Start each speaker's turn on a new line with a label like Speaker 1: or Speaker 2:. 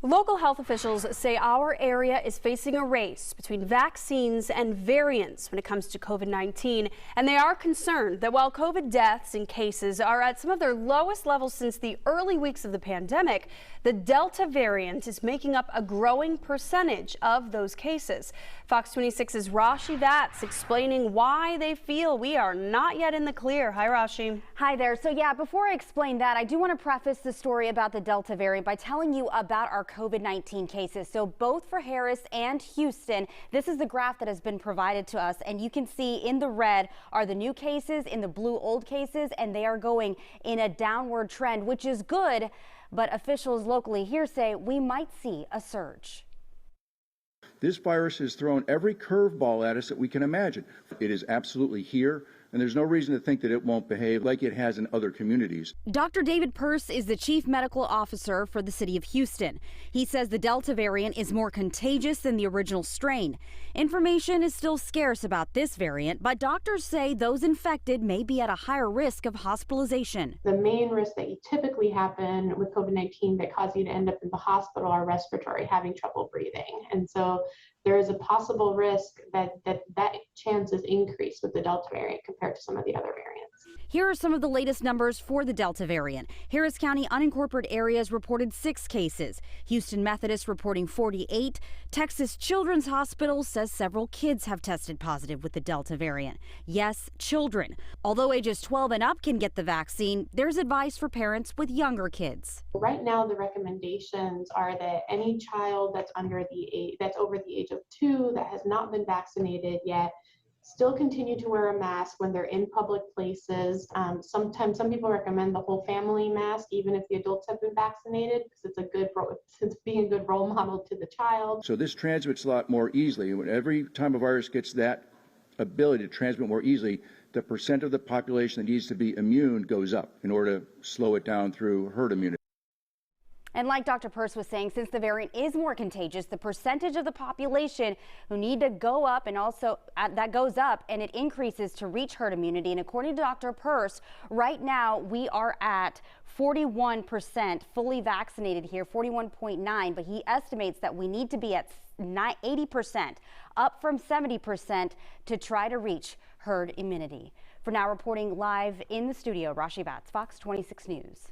Speaker 1: Local health officials say our area is facing a race between vaccines and variants when it comes to COVID-19, and they are concerned that while COVID deaths and cases are at some of their lowest levels since the early weeks of the pandemic, the Delta variant is making up a growing percentage of those cases. Fox 26's Rashi Vats explaining why they feel we are not yet in the clear. Hi, Rashi.
Speaker 2: Hi there. So yeah, before I explain that, I do want to preface the story about the Delta variant by telling you about our COVID-19 cases. So both for Harris and Houston, this is the graph that has been provided to us, and you can see in the red are the new cases, in the blue old cases, and they are going in a downward trend, which is good, but officials locally here say we might see a surge.
Speaker 3: This virus has thrown every curveball at us that we can imagine. It is absolutely here, and there's no reason to think that it won't behave like it has in other communities.
Speaker 2: Dr. David Pearce is the chief medical officer for the city of Houston. He says the Delta variant is more contagious than the original strain. Information is still scarce about this variant, but doctors say those infected may be at a higher risk of hospitalization.
Speaker 4: The main risks that typically happen with COVID-19 that cause you to end up in the hospital are respiratory, having trouble breathing. And so there is a possible risk that chance is increased with the Delta variant compared to some of the other variants.
Speaker 2: Here are some of the latest numbers for the Delta variant. Harris County unincorporated areas reported 6 cases. Houston Methodist reporting 48. Texas Children's Hospital says several kids have tested positive with the Delta variant. Yes, children. Although ages 12 and up can get the vaccine, there's advice for parents with younger kids.
Speaker 4: Right now, the recommendations are that any child that's over the age of 2 that has not been vaccinated yet still continue to wear a mask when they're in public places. Sometimes some people recommend the whole family mask, even if the adults have been vaccinated, because it's being a good role model to the child.
Speaker 3: So this transmits a lot more easily. Every time a virus gets that ability to transmit more easily, the percent of the population that needs to be immune goes up in order to slow it down through herd immunity.
Speaker 2: And like Dr. Pearce was saying, since the variant is more contagious, the percentage of the population who need to go up and also that goes up and it increases to reach herd immunity. And according to Dr. Pearce, right now we are at 41% fully vaccinated here, 41.9, but he estimates that we need to be at 80%, up from 70% to try to reach herd immunity. For now, reporting live in the studio, Rashi Vats, Fox 26 News.